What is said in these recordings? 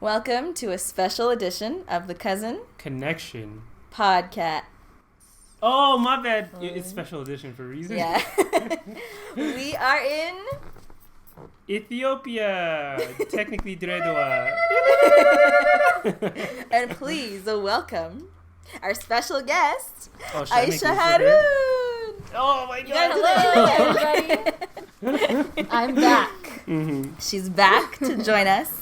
Welcome to a special edition of the Cousin Connection Podcast. Oh, my bad. It's special edition for a reason. Yeah. We are in Ethiopia. Technically, Dredoa. and please welcome our special guest, Aysha. Oh my God. Hello, everybody. I'm back. Mm-hmm. She's back to join us.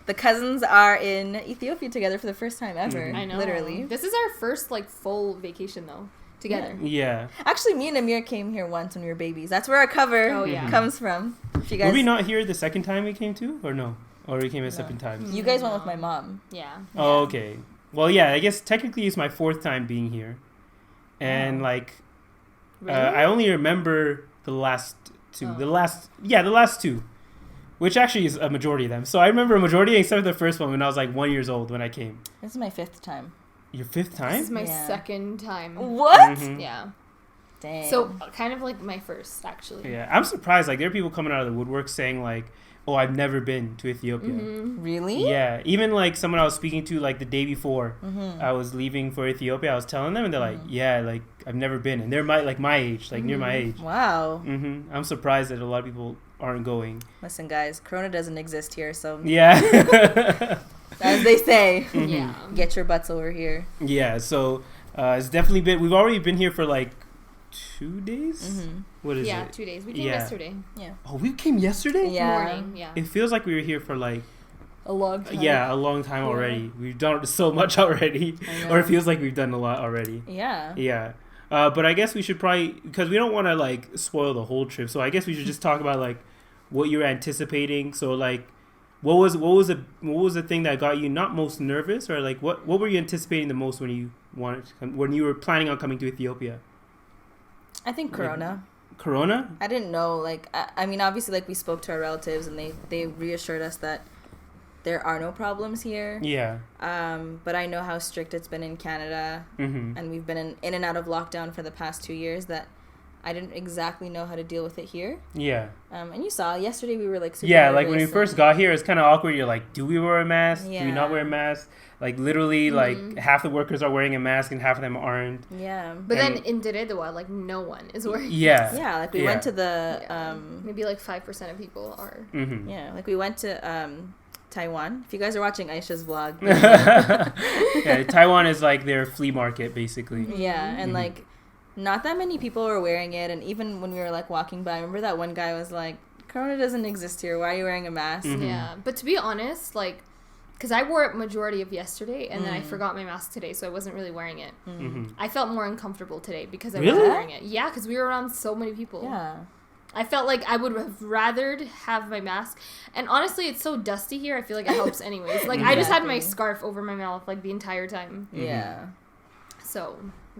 The cousins are in Ethiopia together for the first time ever. Mm-hmm. I know. Literally. This is our first full vacation though, together. Yeah. Actually, me and Amir came here once when we were babies. That's where our cover comes from. If you guys, Were we not here the second time we came to, or no? Or we came at separate times? You guys went with my mom. Yeah. Oh, okay. Well, yeah. I guess technically it's my fourth time being here, and Really? I only remember the last two. Oh. The last two. Which actually is a majority of them. So I remember a majority except for the first one when I was 1 year old when I came. This is my fifth time. Your fifth time? This is my second time. What? Mhm. Yeah. Dang. So kind of like my first, actually. Yeah, I'm surprised. There are people coming out of the woodwork saying "Oh, I've never been to Ethiopia." Mm-hmm. Really? Yeah, even someone I was speaking to the day before Mm-hmm. I was leaving for Ethiopia, I was telling them, and they're like, "Yeah, I've never been," and they're my age, near my age. Wow. I'm surprised that a lot of people aren't going. Listen, guys, Corona doesn't exist here, so Yeah. as they say, Yeah. get your butts over here. Yeah. So it's definitely been. We've already been here for 2 days. Mm-hmm. What is Yeah, it? 2 days. We came Yeah. yesterday. Yeah. Oh, we came yesterday. Yeah. Morning. Yeah. It feels like we were here for A long time. a long time already. We've done so much already, I or it know. feels like we've done a lot already. Yeah. Yeah. But I guess we should probably, because we don't want to spoil the whole trip. So I guess we should just talk about what you're anticipating. So what was the thing that got you not most nervous, or what were you anticipating the most when you when you were planning on coming to Ethiopia? I think Corona. Corona? I didn't know. I mean, obviously, we spoke to our relatives, and they reassured us that there are no problems here. Yeah. But I know how strict it's been in Canada, Mm-hmm. and we've been in and out of lockdown for the past 2 years. That I didn't exactly know how to deal with it here. Yeah. And you saw yesterday we were super Yeah, nervous when we first got here, it's kind of awkward. You're do we wear a mask? Do we Yeah. not wear a mask? Literally, half the workers are wearing a mask and half of them aren't. Yeah. But And- then in Deredoa, no one is wearing. Yeah. Yeah, we went to the Maybe 5% of people are. Mm-hmm. yeah, we went to Taiwan. If you guys are watching Aysha's vlog, Yeah, Taiwan is their flea market, basically. yeah, and not that many people were wearing it, and even when we were walking by, I remember that one guy was like, "Corona doesn't exist here. Why are you wearing a mask?" Mhm. Yeah, but to be honest, because I wore it majority of yesterday, and then I forgot my mask today, so I wasn't really wearing it. Mm-hmm. I felt more uncomfortable today because I Really? wasn't wearing it. Yeah, because we were around so many people. Yeah. I felt like I would have rathered have my mask. And honestly, it's so dusty here, I feel like it helps anyways. I just had my Exactly. scarf over my mouth, the entire time. Yeah. So,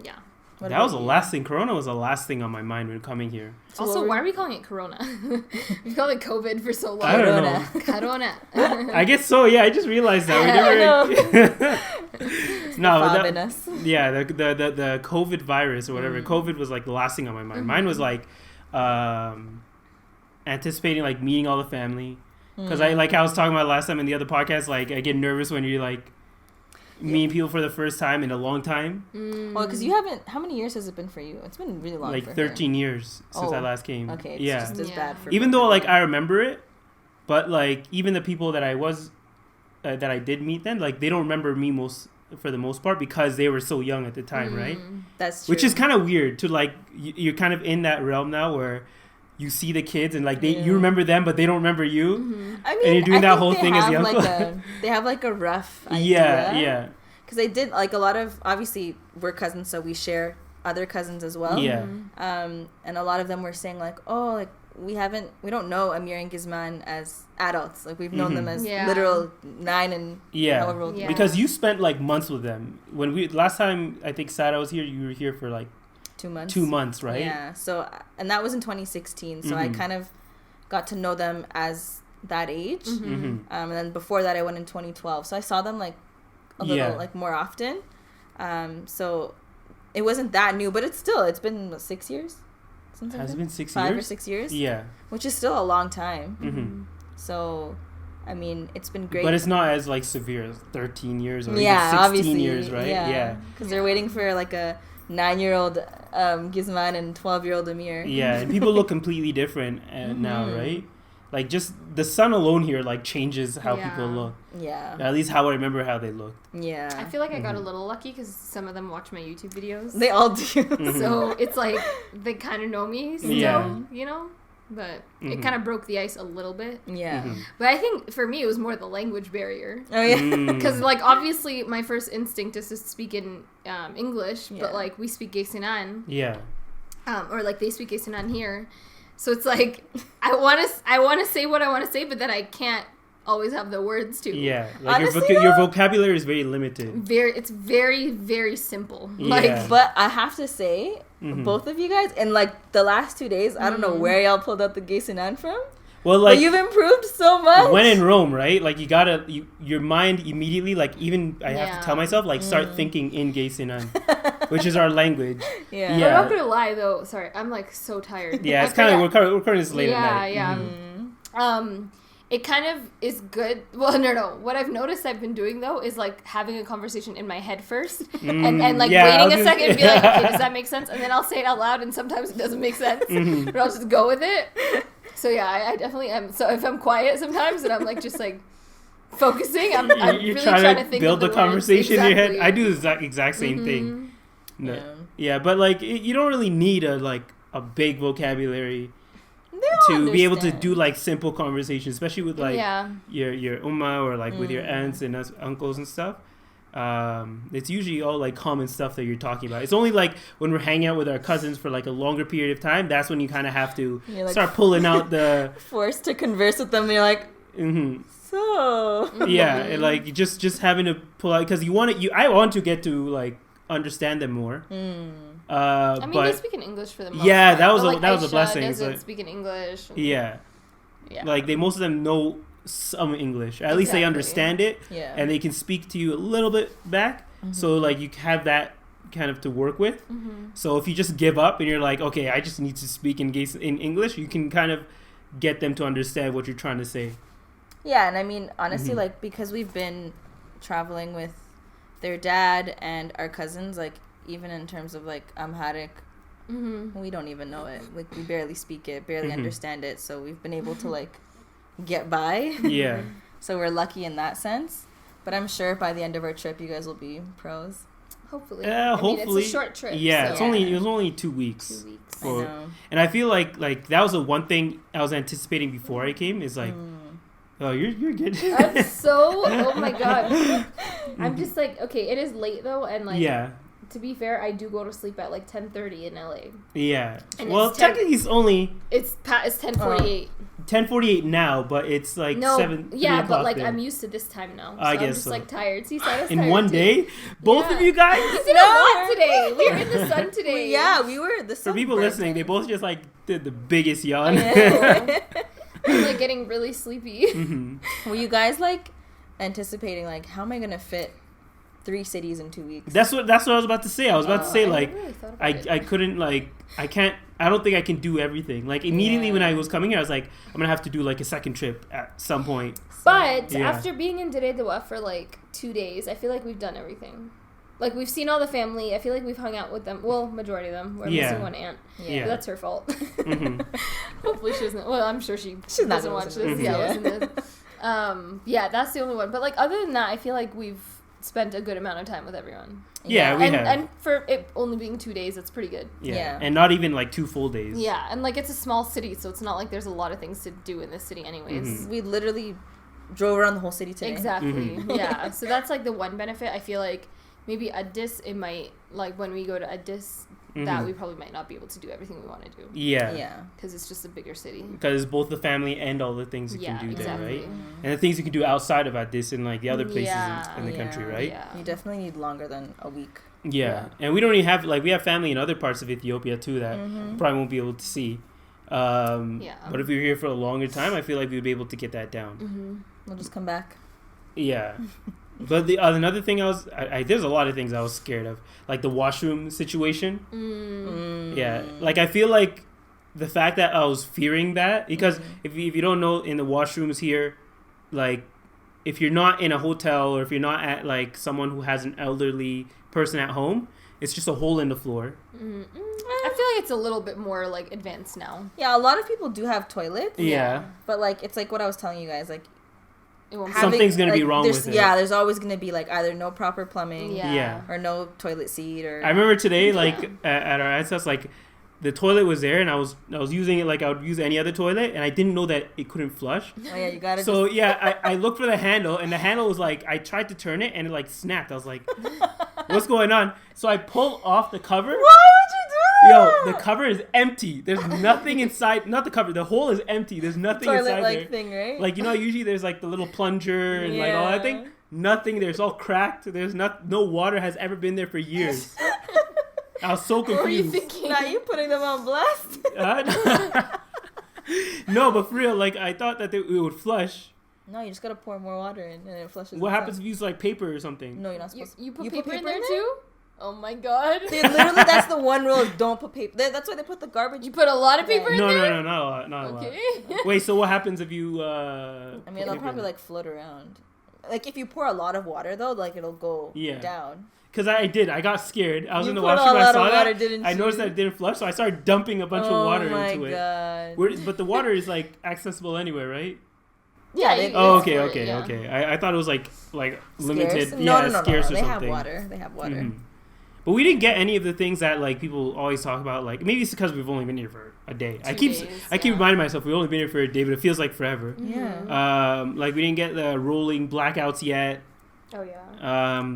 yeah. What That was about the you? last thing. Corona was the last thing on my mind when coming here. So Also, what why were- are we calling it Corona? We've called it COVID for so long. I don't know. Corona. Corona. I guess so. Yeah, I just realized that we never. No, but Fobbing that, us. yeah, the COVID virus or whatever. COVID was the last thing on my mind. Mine was anticipating meeting all the family, because I was talking about last time in the other podcast. I get nervous when you meeting people for the first time in a long time. Well, because you haven't. How many years has it been for you? It's been really long. for her. 13 years since I Oh, last came. Okay. It's yeah. just as Yeah. bad for Even me. though I remember it, but even the people that I was that I did meet then, they don't remember me for the most part because they were so young at the time, right? That's true. Which is kind of weird to you're kind of in that realm now where you see the kids and you remember them but they don't remember you. I mean, and you're doing that think whole they thing as have, the uncle. they have a rough idea. Yeah. Because they did a lot of, obviously we're cousins, so we share other cousins as well. Yeah. And a lot of them were saying we don't know Amir and Gizman as adults. We've known them as Yeah. literal 9 and however old. Yeah. Because you spent months with them. When last time I think Sarah was here, you were here for 2 months. 2 months, right? Yeah. So, and that was in 2016. So I kind of got to know them as that age. And then before that, I went in 2012. So I saw them a little more often. So it wasn't that new, but it's been 6 years. Has it been 6 years? 5 or 6 years? Yeah. Which is still a long time. Mm-hmm. So I mean, it's been great. But it's not as like severe as 13 years or even 16 obviously, years, right? Yeah. Because they're waiting for like a 9-year-old Gizman and 12-year-old Amir. Yeah, and people look completely different now, right? Like, just the sun alone here, like, changes how people look. Yeah. At least how I remember how they looked. Yeah. I feel like I got a little lucky because some of them watch my YouTube videos. They all do. So it's like, they kind of know me still, you know? But it kind of broke the ice a little bit. Yeah. But I think for me, it was more the language barrier. Oh, yeah. Because, like, obviously, my first instinct is to speak in English, but, like, we speak Gaysinan. Yeah. Or, like, they speak Gaysinan here. So it's like, I want to say what I want to say, but then I can't always have the words to. Yeah. Like, honestly, your vocabulary is very limited. It's very, very simple. Yeah. Like, but I have to say, both of you guys, in like the last 2 days, I don't know where y'all pulled out the Gaysinan from. Well, like, but you've improved so much. When in Rome, right? Like, you gotta, your mind immediately, like, even I have to tell myself, like, start thinking in Gaysinan, which is our language. Yeah. I'm not gonna lie though. Sorry, I'm like so tired. Yeah, it's kind of we're recording this late at night. Yeah. It kind of is good. Well, no. What I've noticed I've been doing though is like having a conversation in my head first, and like waiting a second and be like, okay, does that make sense? And then I'll say it out loud, and sometimes it doesn't make sense, but I'll just go with it. So yeah, I definitely am. So if I'm quiet sometimes and I'm like just like focusing, I'm really trying to think build of the the conversation words. in your head. I do the exact same thing. No. Yeah, but like you don't really need a big vocabulary to be able to do like simple conversations, especially with like your umma or like with your aunts and uncles and stuff. It's usually all like common stuff that you're talking about. It's only like when we're hanging out with our cousins for like a longer period of time, that's when you kind of have to start pulling out the forced to converse with them. And you're like, so and like just having to pull out because I want to get to like understand them more. I mean, they speak in English for the most part. that was but, that was a Aysha blessing. Doesn't speak in English. Yeah, like most of them know some English. At least they understand it, and they can speak to you a little bit back. So like you have that kind of to work with. So if you just give up and you're like, okay, I just need to speak in English, you can kind of get them to understand what you're trying to say. Yeah, and I mean honestly, like because we've been traveling with their dad and our cousins, like even in terms of like Amharic, we don't even know it. Like we barely speak it, barely understand it. So we've been able to like get by. Yeah. So we're lucky in that sense. But I'm sure by the end of our trip, you guys will be pros. Hopefully. Yeah, hopefully. I mean, it's a short trip. Yeah, so. it was only 2 weeks. 2 weeks. I know. And I feel like that was the one thing I was anticipating before I came is like, oh, you're good. I'm so, oh my god. I'm just like, okay, it is late though, and like, to be fair, I do go to sleep at like 10:30 in LA. Yeah. And well, technically it's only... It's 10:48. 10:48 now, but it's like 7. Yeah, but like there. I'm used to this time now. So I guess I'm just like tired. See, Sarah's in tired one too. Day, both of you guys. We did a lot today. We were in the sun today. We were the sun. For people listening, they both just like did the biggest yawn. I'm like getting really sleepy. Were you guys like anticipating like how am I gonna fit 3 cities in 2 weeks? That's what I was about to say. I was about to say like really I couldn't like I don't think I can do everything. Like immediately when I was coming here, I was like I'm gonna have to do like a second trip at some point. But after being in Deredewa for like 2 days, I feel like we've done everything. Like we've seen all the family. I feel like we've hung out with them. Well, majority of them. We're missing one aunt. But that's her fault. Hopefully she doesn't. Well, I'm sure she doesn't watch this. Listen to this. That's the only one. But like other than that, I feel like we've spent a good amount of time with everyone. Yeah, we have. And for it only being 2 days, that's pretty good. Yeah. And not even like 2 full days. Yeah, and like it's a small city, so it's not like there's a lot of things to do in this city anyways. We literally drove around the whole city today. Exactly. Yeah. So that's like the one benefit. I feel like maybe Addis, it might, like when we go to Addis, that we probably might not be able to do everything we want to do. Yeah. Because it's just a bigger city. Because both the family and all the things you can do there, right? Mm-hmm. And the things you can do outside of Addis and like the other places in the country, right? Yeah. You definitely need longer than a week. Yeah. And we don't even have, like, we have family in other parts of Ethiopia too that probably won't be able to see. But if we were here for a longer time, I feel like we would be able to get that down. We'll just come back. Yeah. But the another thing there's a lot of things I was scared of, like the washroom situation. Yeah, like I feel like the fact that I was fearing that because if you don't know, in the washrooms here, like, if you're not in a hotel or if you're not at, like, someone who has an elderly person at home, it's just a hole in the floor. I feel like it's a little bit more, like, advanced now. Yeah, a lot of people do have toilets. Yeah. But, like, it's like what I was telling you guys, like, something's going to be wrong with it. Yeah, there's always going to be, like, either no proper plumbing. Yeah. Or no toilet seat. Or I remember today, like, at our ancestors, like, the toilet was there, and I was using it like I would use any other toilet, and I didn't know that it couldn't flush. Oh yeah, you gotta. So I looked for the handle, and the handle was like, I tried to turn it, and it like snapped. I was like, what's going on? So I pulled off the cover. Why would you do that? Yo, the cover is empty. There's nothing inside. Not the cover. The hole is empty. There's nothing inside there. Thing, right? Like, you know, usually there's like the little plunger and like all that thing. Nothing. There's all cracked. There's no water has ever been there for years. I was so confused. What were you thinking? Now you putting them on blast? No, but for real, like, I thought that it would flush. No, you just gotta pour more water in, and it flushes. What happens if you use like paper or something? No, you're not supposed to. You put paper in there too? Oh my god! Dude, literally, that's the one rule: is don't put paper. That's why they put the garbage. You put a lot of paper in there? No, not a lot. Okay. Wait, so what happens if you? I mean, it'll probably like float around. Like if you pour a lot of water though, like it'll go down. Because I got scared. I was in the washroom. I saw that. I noticed that it didn't flush, so I started dumping a bunch of water into it. But the water is like accessible anywhere, right? Yeah. Okay. I thought it was like limited. Scarce? No, Scarce or they something. They have water. Mm-hmm. But we didn't get any of the things that like people always talk about. Like maybe it's because we've only been here for a day. I keep reminding myself we've only been here for a day, but it feels like forever. Yeah. Like we didn't get the rolling blackouts yet. Oh yeah.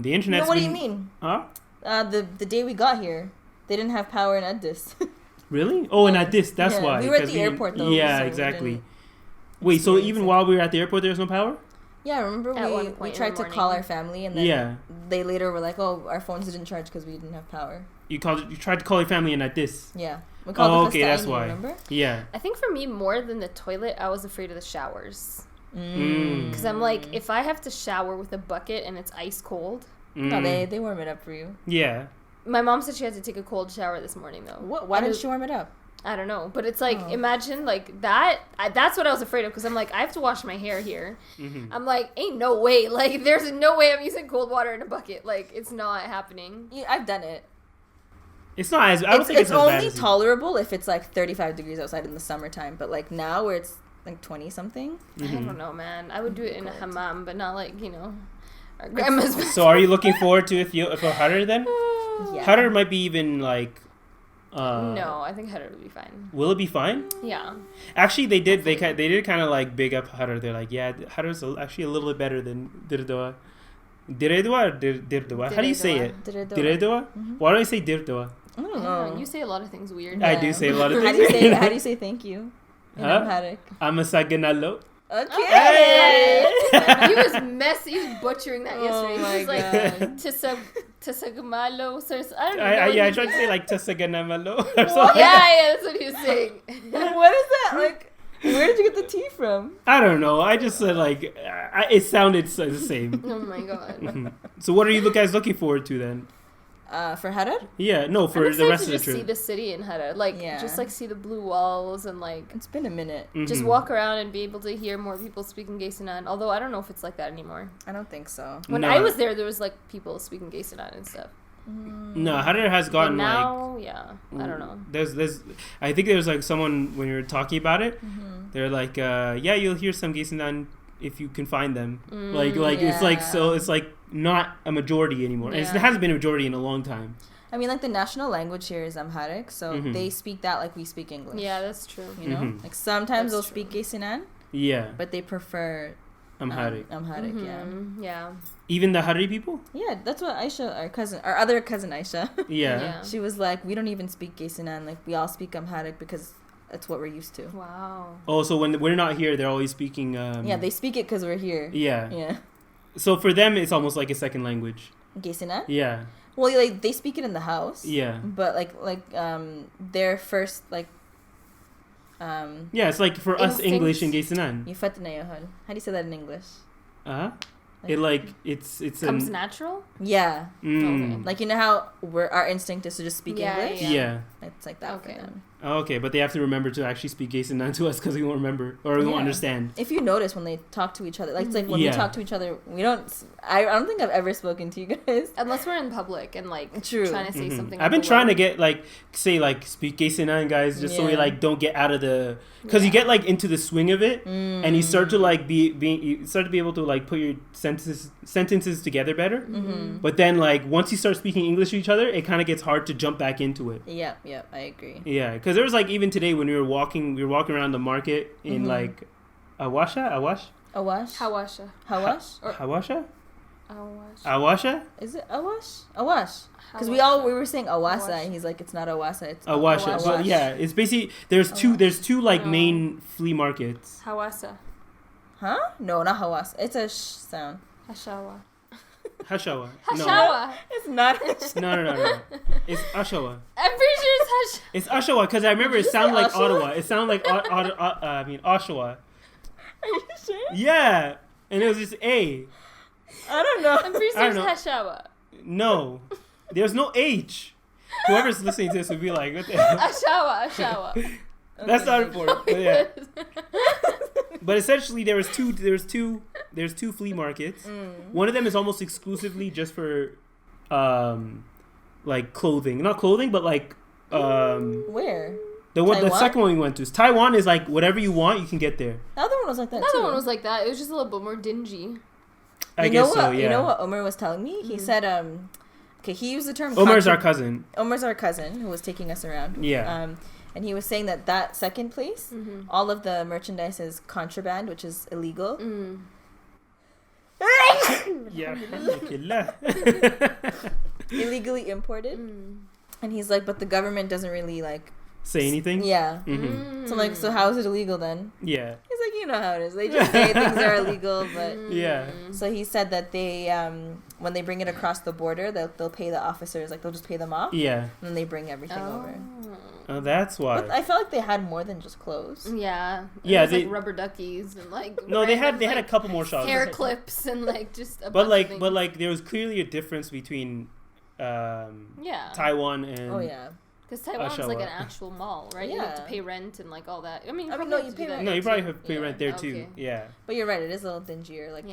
The internet. No, what do you mean? Huh? The day we got here, they didn't have power in Addis. Really? Oh, and Addis. That's why. We were at the airport though. Yeah, so exactly. Wait, so even while we were at the airport, there was no power? Yeah, remember we tried to call our family, and then they later were like, "Oh, our phones didn't charge because we didn't have power." You tried to call your family and Addis. Yeah. We called the that's why. Remember? Yeah. I think for me, more than the toilet, I was afraid of the showers. Because I'm like, if I have to shower with a bucket and it's ice cold. No, they warm it up for you. Yeah. My mom said she had to take a cold shower this morning though. Why didn't she warm it up? I don't know, but it's like, imagine like that. That's what I was afraid of, because I'm like, I have to wash my hair here. Mm-hmm. I'm like, ain't no way. Like, there's no way I'm using cold water in a bucket. Like, it's not happening. Yeah, I've done it. It's not as. I don't think it's as bad as only tolerable if it's like 35 degrees outside in the summertime. But like now, where it's like 20 something. Mm-hmm. I don't know, man. I would do it in a hammam, but not like, you know, our grandma's. So are you looking forward to for Harar then? Yeah. Harar might be even like. No, I think Harar will be fine. Will it be fine? Yeah. Actually, they did. They did kind of like big up Harar. They're like, yeah, Harar's actually a little bit better than Dirdoa. Diredwa or Dirdoa? How do you say it? Diredwa. Mm-hmm. Why do I say Dirdoa? I don't know. You say a lot of things weird. I do say a lot of things. How do you say thank you? In Amharic. I'm a saganalo. Okay. Hey! He was messy. He was butchering that yesterday. Oh my God. Tasagamalo. I don't know. I tried to say like Tasaganamalo. Yeah, that's what he was saying. What is that? Like, where did you get the T from? I don't know. I just said like, it sounded the same. Oh my God. So what are you guys looking forward to then? For Harar? Yeah, no, for the rest of the trip. See the city in Harar, like just like see the blue walls and like. It's been a minute. Mm-hmm. Just walk around and be able to hear more people speaking Gaysinan. Although I don't know if it's like that anymore. I don't think so. When I was there was like people speaking Gaysinan and stuff. No, Harar has gotten now, like. Yeah, I don't know. There's. I think there's like someone when you were talking about it. Mm-hmm. They're like, yeah, you'll hear some Gaysinan if you can find them. Like yeah. it's like so it's like not a majority anymore. Yeah. It hasn't been a majority in a long time. I mean, like, the national language here is Amharic, so they speak that like we speak English. Yeah, that's true. You know? Like, sometimes they'll speak Gaysinan. Yeah. But they prefer Amharic. Amharic, Yeah. Even the Harari people? Yeah, that's what Aysha, our other cousin Aysha. Yeah. She was like, we don't even speak Gaysinan. Like, we all speak Amharic because that's what we're used to. Wow. Oh, so when we're not here, they're always speaking... yeah, they speak it because we're here. Yeah. Yeah. So for them, it's almost like a second language. Gaysinan? Yeah. Well, like, they speak it in the house. Yeah. But, their first, like... yeah, it's like for us English and Gaysinan. How do you say that in English? It comes natural? Yeah. Mm. Okay. Like, you know how our instinct is to just speak English? Yeah. It's like that for them. Oh, okay, but they have to remember to actually speak Gaysinan to us because we won't remember or we won't understand. If you notice when they talk to each other, like it's like when we talk to each other, we don't. I don't think I've ever spoken to you guys unless we're in public and like trying to say something. I've been trying to get like say like speak Gaysinan, guys, just so we like don't get out of the because you get like into the swing of it and you start to like you start to be able to like put your sentences together better. But then like once you start speaking English to each other, it kind of gets hard to jump back into it. Yeah, I agree. Yeah, because there was like even today when we were walking around the market in like Awasha. Hawasha. Is it Awash? Because we were saying Awasa, and he's like, it's not Awasa, it's Awasha. But yeah, it's basically there's two like main flea markets. Hawassa. Huh? No, not Hawas. It's a sound. Hashawa. Hashawa. Hashawa. It's not. No. It's Ashawa. I'm pretty sure it's Hashawa. It's Ashawa because I remember it sounded like Ottawa. It sounded like Oshawa. Are you sure? Yeah, and it was just A. I don't know. I'm pretty sure it's Hashawa. No, there's no H. Whoever's listening to this would be like, what the hell? Ashawa. That's not important. But yeah. But essentially, there's two flea markets. One of them is almost exclusively just for, like clothing. Not clothing, but like, where? The second one we went to. Taiwan is like whatever you want, you can get there. The other one was like that. The other one was like that. It was just a little bit more dingy. I guess so. Yeah. You know what Omer was telling me? He said, okay, he used the term. Omer's our cousin. Omer's our cousin who was taking us around. Yeah. And he was saying that second place, all of the merchandise is contraband, which is illegal. Yeah. Illegally imported. And he's like, but the government doesn't really like say anything. Yeah. So I'm like, so how is it illegal then? Yeah. He's like, you know how it is. They just say things are illegal, but yeah. So he said that they when they bring it across the border, they'll pay the officers, like they'll just pay them off. Yeah. And then they bring everything over. Oh, that's why. But I felt like they had more than just clothes. Yeah. Yeah. They, like rubber duckies and like. No, they had a couple more shops. Hair clips and like just. But like there was clearly a difference between, Taiwan and. Oh yeah. Because Taiwan's like an actual mall, right? Yeah. You have to pay rent and like all that. I mean, no, you pay rent. No, you probably have to pay rent there too. Yeah. But you're right; it is a little dingier. Like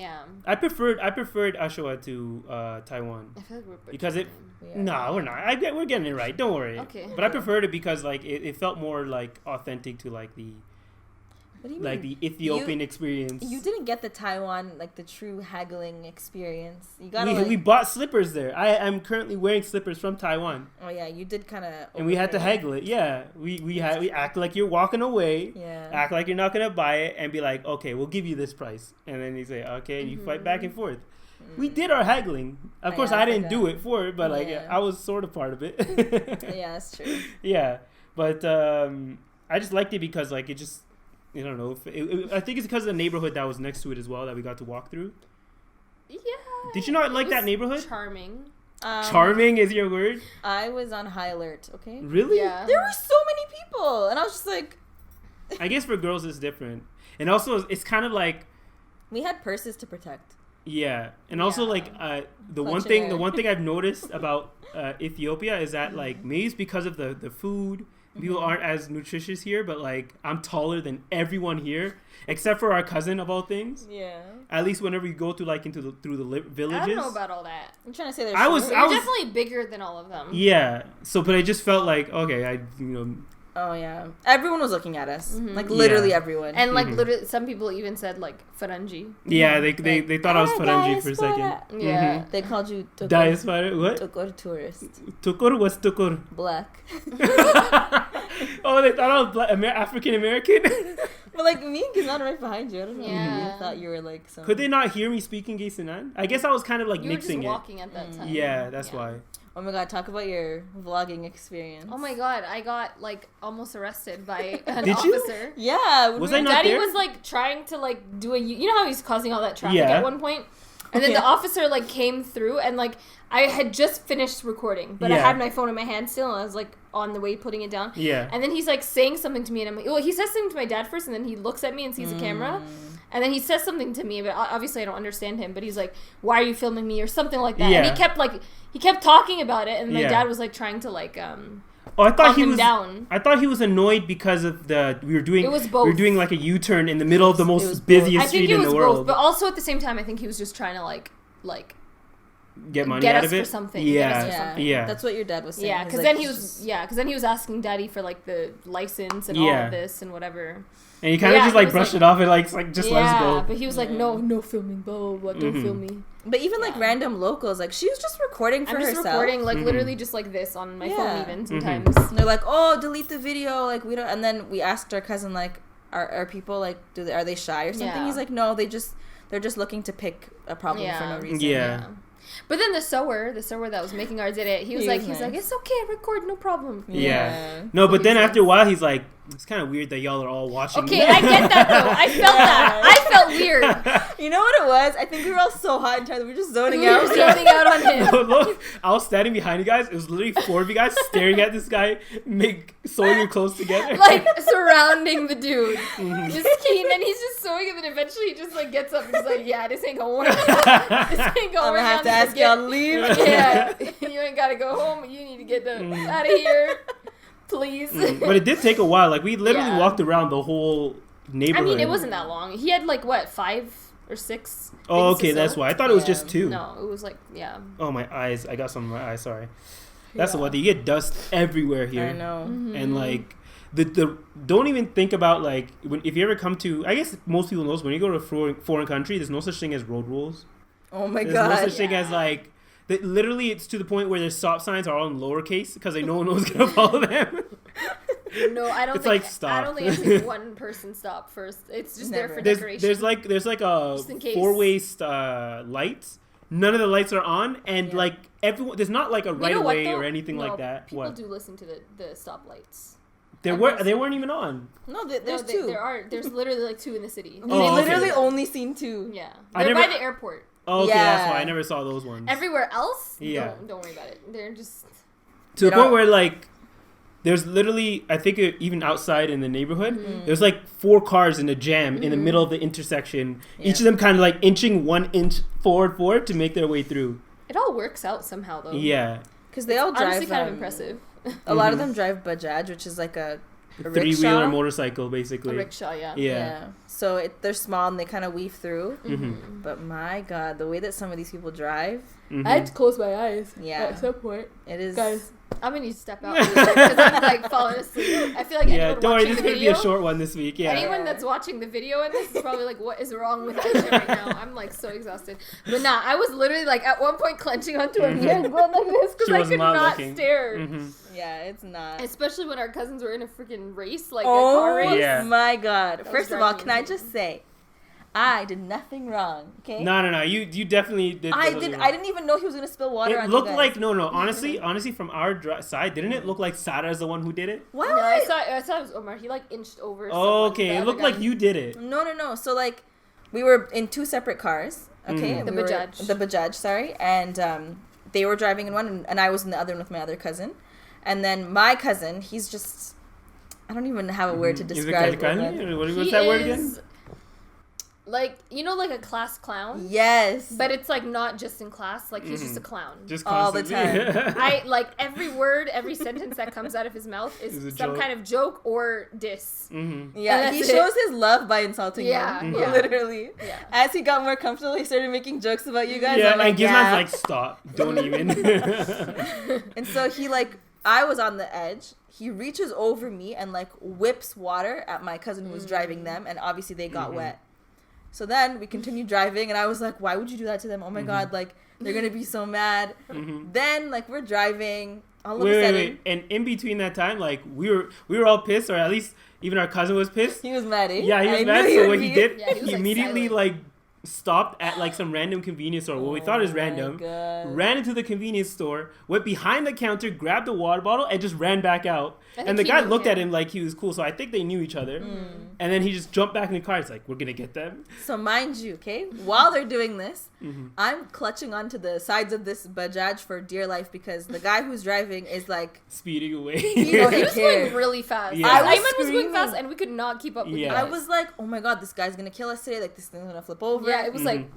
I preferred Ashawa to Taiwan. I feel like we're because it. Yeah. No, we're not. We're getting it right. Don't worry. Okay. But I preferred it because like it felt more like authentic to like the. What do you like mean? The Ethiopian experience. You didn't get the Taiwan, like the true haggling experience. You got. We bought slippers there. I'm currently wearing slippers from Taiwan. Oh yeah, you did kind of. And we had to haggle it. Yeah, we act like you're walking away. Yeah. Act like you're not gonna buy it, and be like, okay, we'll give you this price, and then you say, okay, and you fight back and forth. We did our haggling. Of course, I didn't do it for it, but like I was sort of part of it. Yeah, that's true. Yeah, but I just liked it because like it just. I don't know. I think it's because of the neighborhood that was next to it as well that we got to walk through. Yeah. Did you not like that neighborhood? Charming. Charming is your word? I was on high alert, okay? Really? Yeah. There were so many people. And I was just like... I guess for girls it's different. And also it's kind of like... We had purses to protect. Yeah. And also like the one thing I've noticed about Ethiopia is that like maybe it's because of the food... People aren't as nutritious here, but like I'm taller than everyone here, except for our cousin of all things. Yeah. At least whenever you go through the villages. I don't know about all that. I'm trying to say you're definitely bigger than all of them. Yeah. So, but I just felt like okay, Oh yeah, everyone was looking at us, like literally everyone, and like literally some people even said like Farangi. Yeah, they thought I was Farangi for a second. Yeah, they called you Diaspora. What? Tukur tourist. Tukur? What's Tukur? Black. Oh, they thought I was African American. But like me, because not right behind you. I don't know. Yeah. I thought you were like some. Could they not hear me speaking Gaysinan? I guess I was kind of like mixing it. You were just walking at that time. Yeah, that's why. Oh my god, talk about your vlogging experience. Oh my god, I got like almost arrested by an officer. You? Yeah. Was I not Daddy there? was like trying to like do you know how he's causing all that traffic at one point? And then the officer like came through and like I had just finished recording, but I had my phone in my hand still and I was like on the way putting it down. Yeah. And then he's like saying something to me and I'm like, well, he says something to my dad first and then he looks at me and sees the camera. And then he says something to me, but obviously I don't understand him. But he's like, "Why are you filming me?" or something like that. Yeah. And he kept talking about it. And my dad was like trying to like Oh, I thought calm he him was down. I thought he was annoyed because of we were doing It was both. we were doing like a U-turn in the middle of the most busiest street in the world. Both, but also at the same time, I think he was just trying to like get money out of it. For something. Yeah. That's what your dad was saying. Yeah, because then he was asking Daddy for like the license and all of this and whatever. And he kind of just like brushed it off and like just let us go. But he was like, no filming, blah blah blah, don't film me. But even like random locals, like she was just recording for herself. Recording like literally just like this on my phone even sometimes. And they're like, oh, delete the video, like we don't. And then we asked our cousin like, are people like, are they shy or something? Yeah. He's like, no, they're just looking to pick a problem for no reason. Yeah. But then the sewer that was making our did it. He was like, it's okay, record, no problem. Yeah. No, but then after a while, he's like, it's kind of weird that y'all are all watching. Okay, I get that though. I felt that. I felt weird. You know what it was? I think we were all so hot and tired that we were just zoning out. Zoning out on him. No, look, I was standing behind you guys. It was literally 4 of you guys staring at this guy, sewing your clothes together. Like, surrounding the dude. Just keen, and he's just sewing him, and eventually he just, like, gets up and he's like, yeah, this ain't gonna work. This ain't gonna work. I'm gonna have to ask y'all to leave. Yeah. You ain't gotta go home. You need to get out of here. Please. But it did take a while. Like, we literally walked around the whole neighborhood. I mean, it wasn't that long. He had, like, what, 5 or 6? Oh, okay, that's why. I thought it was just 2. No, it was like, Oh, my eyes. I got some in my eyes, sorry. That's the weather. You get dust everywhere here. I know. Mm-hmm. And, like, the don't even think about, like, if you ever come to, I guess most people know, when you go to a foreign country, there's no such thing as road rules. Oh, my God. There's no such thing as, like, literally it's to the point where their stop signs are all in lowercase because no one was going to follow them. No, I don't. It's think, like stop. I don't think I've seen one person stop first. It's just there for decoration. There's like a 4-way lights. None of the lights are on, and like everyone, there's not like a right of way or anything like that. People do listen to the stop lights. They weren't even on. No, there's 2. There's literally like 2 in the city. They literally only seen 2. Yeah, they're by the airport. Oh, okay, that's why I never saw those ones. Everywhere else, don't worry about it. They're just to the point where like. There's literally, I think even outside in the neighborhood, there's like 4 cars in a jam in the middle of the intersection. Yeah. Each of them kind of like inching 1 inch forward to make their way through. It all works out somehow though. Yeah. Because they all drive. Honestly, kind of impressive. A lot of them drive Bajaj, which is like a 3-wheeler motorcycle, basically. A rickshaw, yeah. So they're small and they kind of weave through. Mm-hmm. But my God, the way that some of these people drive. Mm-hmm. I had to close my eyes. Yeah. At some point. It is. Guys, I'm going to need to step out because I'm like falling asleep. I feel like anyone don't worry, watching this is going to be a short one this week. Yeah. Anyone that's watching the video and this is probably like, what is wrong with Aysha right now? I'm like so exhausted. But nah, I was literally like at one point clenching onto a mirror and going like this because I could not stare. Mm-hmm. Yeah, it's not. Especially when our cousins were in a freaking race, like a car race. Yeah. My God. First of all, can I just say, I did nothing wrong. Okay. No. You definitely did. I didn't even know he was gonna spill water. It looked like no. Honestly, from our side, didn't it look like Sarah's the one who did it? What? No, I saw it was Omar. He like inched over. Oh, okay. It looked like you did it. No. So like, we were in 2 separate cars. Okay. The Bajaj. Sorry, and they were driving in one, and I was in the other one with my other cousin, and then my cousin, he's just, I don't even have a word to describe him. What's that word again? Like, you know, like a class clown? Yes. But it's, like, not just in class. Like, he's just a clown. Just all the time. I, like, every word, every sentence that comes out of his mouth is some kind of joke or diss. Mm-hmm. Yeah, he shows his love by insulting you. Yeah. Literally. Yeah. As he got more comfortable, he started making jokes about you guys. Yeah, and Gizmon's like, stop. Don't even. And so he, like, I was on the edge. He reaches over me and, like, whips water at my cousin who was driving them. And obviously they got wet. So then we continued driving, and I was like, why would you do that to them? Oh, my God, like, they're going to be so mad. Then, like, we're driving. All of a sudden. Wait. And in between that time, like, we were all pissed, or at least even our cousin was pissed. He was mad, eh? Yeah, he was mad. So what he did, he immediately, like, stopped at, like, some random convenience store. What we thought was random. Ran into the convenience store, went behind the counter, grabbed a water bottle, and just ran back out. And the guy looked at him like he was cool, so I think they knew each other. And then he just jumped back in the car. It's like, we're going to get them. So mind you, okay, while they're doing this, I'm clutching onto the sides of this Bajaj for dear life because the guy who's driving is like... speeding away. He was going really fast. Yeah. Ayman was going fast and we could not keep up with him. I was like, oh my God, this guy's going to kill us today. Like, this thing's going to flip over. Yeah, it was like...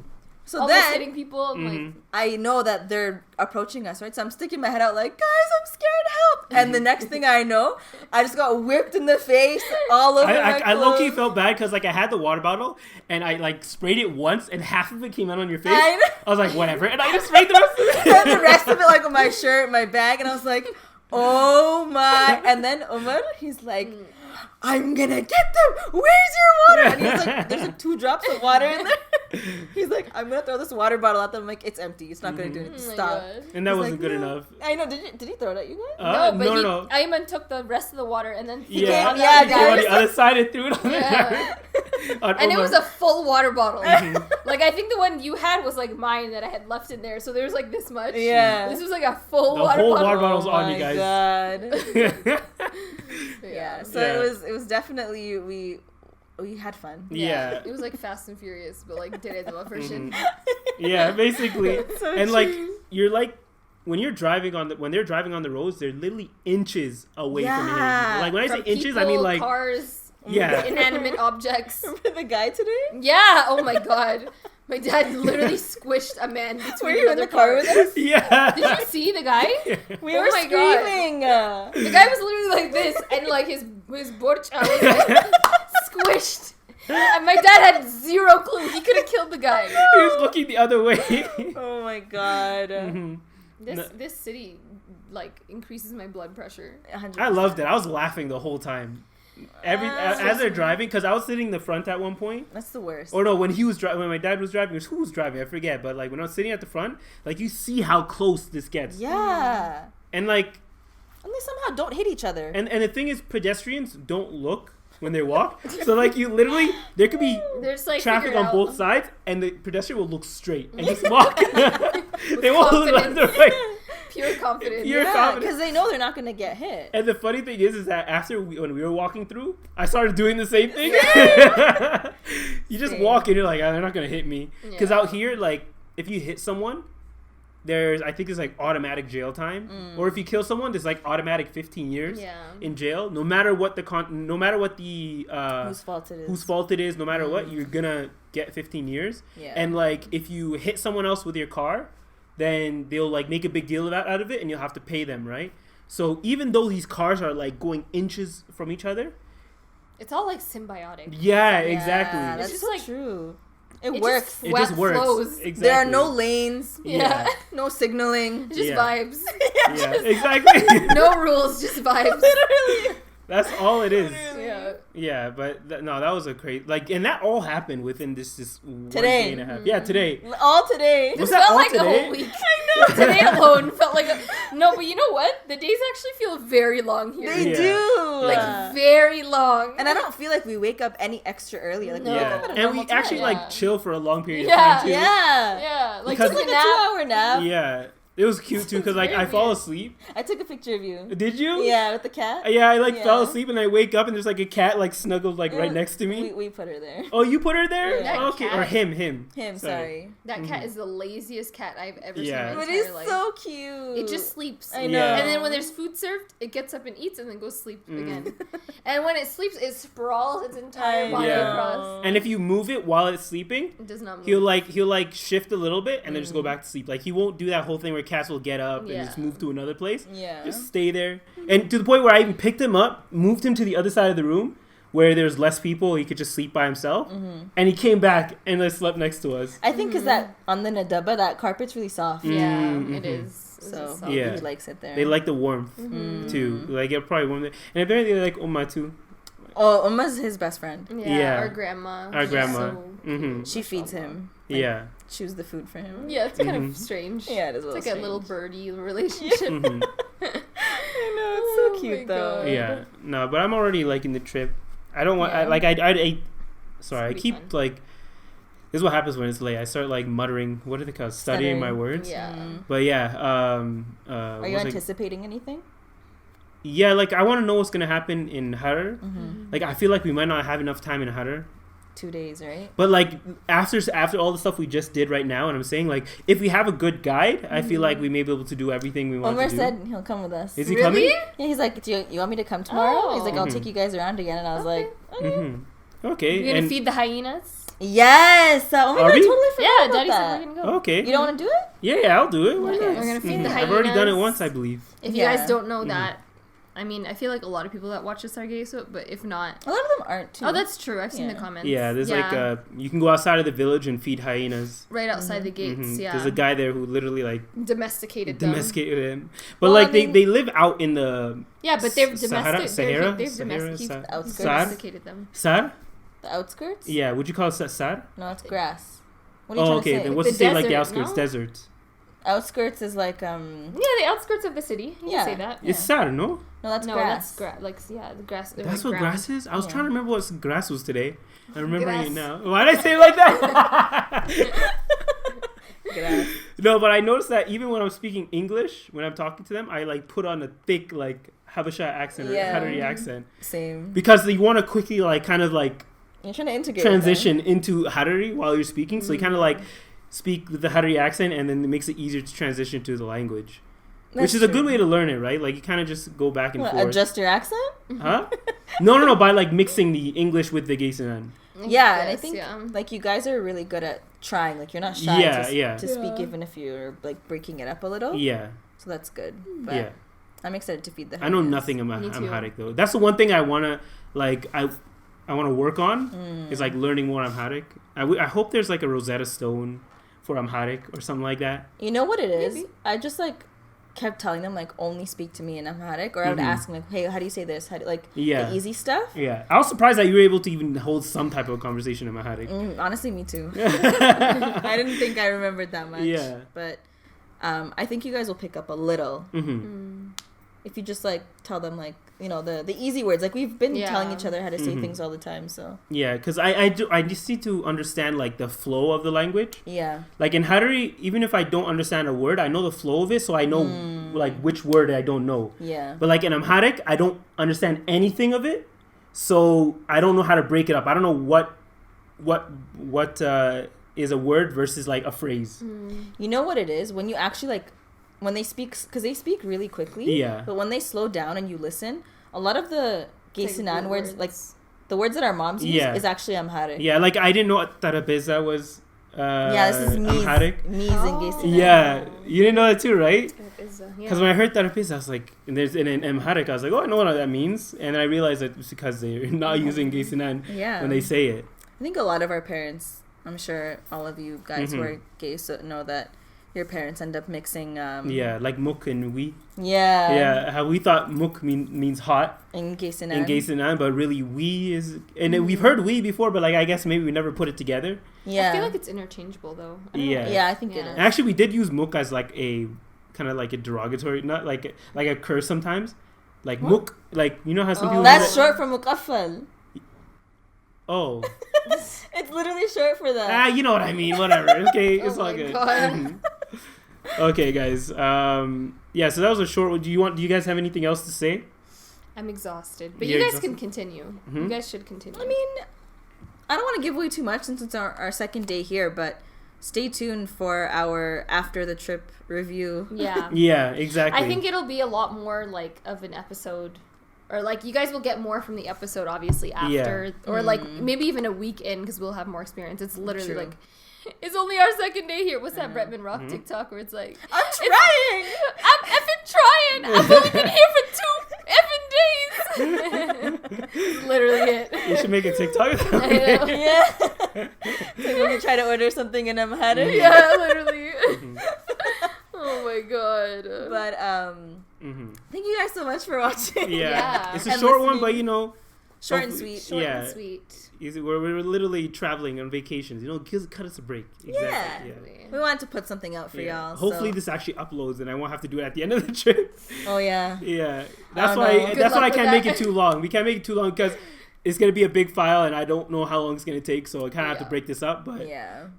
So almost then hitting people. Like, I know that they're approaching us, right? So I'm sticking my head out like, guys, I'm scared, help. And the next thing I know, I just got whipped in the face all over my I clothes. low-key felt bad because like I had the water bottle and I like sprayed it once and half of it came out on your face. I was like, whatever. And I just sprayed the rest of it. And the rest of it like on my shirt, my bag. And I was like, oh my. And then Umar, he's like, I'm gonna get them. Where's your water? And he's like, there's like 2 drops of water in there. He's like, I'm gonna throw this water bottle at them. I'm like, it's empty. It's not gonna do anything. Stop. And that he's wasn't like, good no. enough. I know. Did he throw it at you guys? No. Ayman took the rest of the water and then He guys. on the other side and threw it on And it was a full water bottle. Like, I think the one you had was like mine that I had left in there. So there was like this much. Yeah. This was like a full the water whole bottle. water bottle's on you my guys. God. Yeah. So it was definitely we had fun. Yeah. It was like Fast and Furious, but like Deredwa version. Yeah, basically. So and true. like you're like when they're driving on the roads, they're literally inches away from hitting you. Like when I say inches, people, I mean like cars, yeah, inanimate objects. Remember the guy today? Yeah. Oh my God. My dad literally squished a man between Were you in the car with us? Yeah. Did you see the guy? We Oh were my God. screaming. The guy was literally like this, and like his borcha was like squished. And my dad had zero clue. He could have killed the guy. He was looking the other way. Oh my God. This city like increases my blood pressure. 100%. I loved it. I was laughing the whole time. As they're driving, because I was sitting in the front at one point. That's the worst. Or no, when he was driving, when my dad was driving, who was driving? I forget. But like when I was sitting at the front, like you see how close this gets. Yeah. And like, and they somehow don't hit each other. and the thing is, pedestrians don't look when they walk. So like you literally, there could be like traffic on both sides, and the pedestrian will look straight and just walk. They won't look left or right. Pure confidence. Because they know they're not going to get hit. And the funny thing is that after when we were walking through, I started doing the same thing. You just walk and you're like, oh, they're not going to hit me. Because out here, like, if you hit someone, I think it's like automatic jail time. Or if you kill someone, there's like automatic 15 years in jail. No matter what whose fault it is, no matter what, you're going to get 15 years. Yeah. And like, if you hit someone else with your car, then they'll like make a big deal out of it and you'll have to pay them, right? So even though these cars are like going inches from each other, it's all like symbiotic. Yeah, exactly. That's just so like true. It works. It just works. Flows. Exactly. There are no lanes. Yeah. No signaling. Just vibes. Yeah, exactly. No rules, just vibes. Literally. That's all it is. Yeah. Yeah, but that was a crazy, like, and that all happened within this 1 Today. day and a half. Yeah, today. All today. Was It that felt all like today? a whole week. I know. Today alone felt like no, but you know what? The days actually feel very long here. They do. Like very long. And I don't feel like we wake up any extra early. Like, we wake up at a and we normal time. actually like chill for a long period of time too. Yeah. Like Because- took Like a a nap. 2-hour nap. Yeah. It was cute too because like I fall asleep. I took a picture of you. Did you? Yeah, with the cat. Yeah, I fell asleep and I wake up and there's like a cat like snuggled like right next to me. We put her there. Oh, you put her there? Yeah. Oh, okay. Or him. Him, sorry. That cat is the laziest cat I've ever seen in my But entire it's life. so cute. It just sleeps. I know. Yeah. And then when there's food served, it gets up and eats and then goes sleep again. And when it sleeps, it sprawls its entire body across. And if you move it while it's sleeping, It does not move. he'll shift a little bit and then just go back to sleep. Like he won't do that whole thing where cats will get up and just move to another place. Yeah. Just stay there. And to the point where I even picked him up, moved him to the other side of the room where there's less people, he could just sleep by himself. And he came back and slept next to us. I think because that on the Nadaba, that carpet's really soft. Yeah, it is. So he he likes it there. They like the warmth too. Like it probably warm. And apparently they like Oma too. Oh, Uma's his best friend. Yeah. Our grandma. She feeds him. Yeah. Choose the food for him. Yeah, it's kind of strange. Yeah, it is. It's like a little birdie relationship. I know, it's so cute though. Yeah. No, but I'm already liking the trip. I don't want. I keep like. This is what happens when it's late. I start like muttering. What are they called? Studying my words. Yeah. But yeah. Are you anticipating anything? Yeah, like I want to know what's gonna happen in Harar. Like I feel like we might not have enough time in Harar. 2 days, right? But like after all the stuff we just did right now, and I'm saying like if we have a good guide, I feel like we may be able to do everything we want to do. Omar said he'll come with us. Is he coming? Yeah, he's like, do you want me to come tomorrow? He's like, I'll take you guys around again, and I was like, okay. Okay. You're gonna feed the hyenas? Yes. Oh my god, I totally forgot about Daddy that. said we're gonna go. Okay. You don't want to do it? Yeah, I'll do it. Why Okay, not? we're gonna feed the I've already done it hyenas. once, I believe. If you guys don't know that, I mean, I feel like a lot of people that watch this are gay, so, but if not... A lot of them aren't, too. Oh, that's true. I've seen the comments. Yeah, there's like, you can go outside of the village and feed hyenas. Right outside the gates, yeah. There's a guy there who literally, like... Domesticated them. him. But, like, they live out in the... Yeah, but they've Sahara? They've domesticated them. Sar? The outskirts? Yeah, would you call it Sar? No, it's grass. What are you trying to say? Then what's the to say, like, the desert, outskirts? no? Deserts. Outskirts is like, Yeah, the outskirts of the city. You can say that. It's Sar, no? No, that's grass. That's like, yeah, the grass. That's like what grass is? I was trying to remember what grass was today. I'm remembering it now. Why did I say it like that? Grass. No, but I noticed that even when I'm speaking English, when I'm talking to them, I like put on a thick like Habesha accent or Hadari accent. Same. Because you want to quickly like kind of like you're trying to integrate transition into Hadari while you're speaking. So you kind of like speak with the Hadari accent, and then it makes it easier to transition to the language. Which is a good way to learn it, right? Like you kind of just go back and forth. Adjust your accent? Huh? No, by like mixing the English with the Gaysinan. Yeah, and I think like you guys are really good at trying. Like you're not shy to speak even if you're like breaking it up a little. Yeah. So that's good. But I'm excited to feed the I know nothing about Amharic though. That's the one thing I wanna like I want to work on is like learning more Amharic. I hope there's like a Rosetta Stone for Amharic or something like that. You know what it is? Maybe. I just like kept telling them like only speak to me in Amharic, or I would ask them like, hey, how do you say this? How do, like the easy stuff. Yeah, I was surprised that you were able to even hold some type of conversation in Amharic. Honestly, me too. I didn't think I remembered that much. Yeah, but I think you guys will pick up a little if you just like tell them like the easy words. Like we've been telling each other how to say things all the time. So yeah, because I just need to understand like the flow of the language. Yeah, like in Hadari, even if I don't understand a word, I know the flow of it, so I know like which word I don't know. Yeah, but like in Amharic, I don't understand anything of it, so I don't know how to break it up. I don't know what is a word versus like a phrase. You know what it is when you actually like. When they speak, because they speak really quickly. Yeah. But when they slow down and you listen, a lot of the Gaysinan words, like the words that our moms use, is actually Amharic. Yeah, like I didn't know what Tarapeza was. This is Amharic. Mies in Gaysinan. Yeah, you didn't know that too, right? Because when I heard Tarapeza, I was like, and there's in Amharic, I was like, oh, I know what that means, and then I realized that it's because they're not using Gaysinan when they say it. I think a lot of our parents, I'm sure all of you guys who are gay know that. Your parents end up mixing like muk and we. Yeah, how we thought muk means hot in Gaysinan, but really we is, and we've heard we before, but like I guess maybe we never put it together. I feel like it's interchangeable though. I think it is. Actually, we did use muk as like a kind of like a derogatory, not like a curse sometimes, like muk, like you know how some people. That's short for mukaffal. Oh. It's literally short for that. You know what I mean. Whatever. Okay, it's all good. Okay, guys. So that was a short one. Do you guys have anything else to say? I'm exhausted. But you guys can continue. Mm-hmm. You guys should continue. I mean, I don't want to give away too much since it's our second day here, but stay tuned for our after the trip review. Yeah. Yeah, exactly. I think it'll be a lot more like of an episode. Or, like, you guys will get more from the episode, obviously, after. Yeah. Or, like, maybe even a week in, because we'll have more experience. It's literally, like, it's only our second day here. What's that Bretman Rock TikTok where it's like... I'm trying! I'm effing trying! I've only been here for 2 effing days! It's literally it. You should make a TikTok. I know. Yeah. So when you try to order something in Amharic. Yeah, literally. Oh, my God. But, thank you guys so much for watching. Yeah. It's a short one, but short and sweet. Short and sweet. We're literally traveling on vacations. Cut us a break. Exactly. Yeah. We wanted to put something out for y'all. Hopefully this actually uploads and I won't have to do it at the end of the trip. Oh yeah. Yeah. That's why I can't make it too long. We can't make it too long because it's going to be a big file and I don't know how long it's going to take, so I kind of have to break this up, but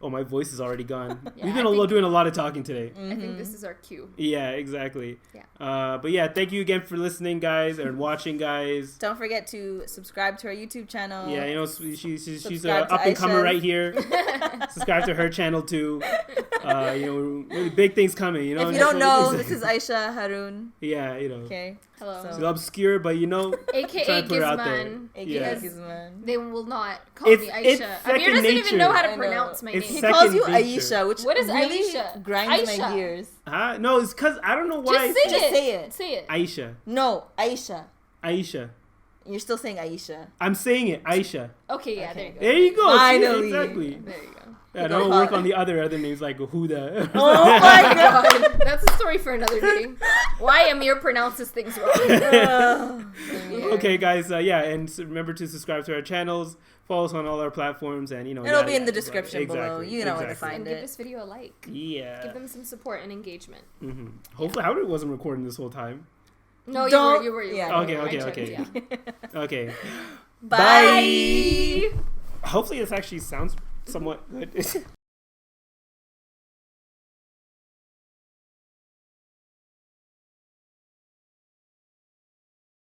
my voice is already gone. We've been doing a lot of talking today. I think this is our cue. Yeah, exactly. Yeah. But yeah, thank you again for listening, guys, and watching, guys. Don't forget to subscribe to our YouTube channel. Yeah, she's up and comer right here. Subscribe to her channel too. Really big things coming. If you don't know, this is Aysha Haroon. Yeah, Okay. Hello. It's obscure, but AKA trying to put it out there. AKA Turkeys, man. They will not call me Aysha. Amir doesn't even know how to pronounce my name. He calls you Aysha, which what is really Aysha? grinds my gears. No, it's because I don't know why. Just say it. Say it. Aysha. No, Aysha. Aysha. You're still saying Aysha. I'm saying it, Aysha. Okay, yeah, there you go. There you go. Finally. Exactly. There you go. Yeah, don't work on the other names like Huda. Oh my god. That's a story for another meeting. Why Amir pronounces things wrong. Okay, guys. And remember to subscribe to our channels. Follow us on all our platforms, and it'll be in the description below. You know where to find it. And give this video a like. Yeah. Give them some support and engagement. Mm-hmm. Hopefully, Howard wasn't recording this whole time. No, you were. Yeah. Okay. Okay. Bye. Hopefully, this actually sounds somewhat good.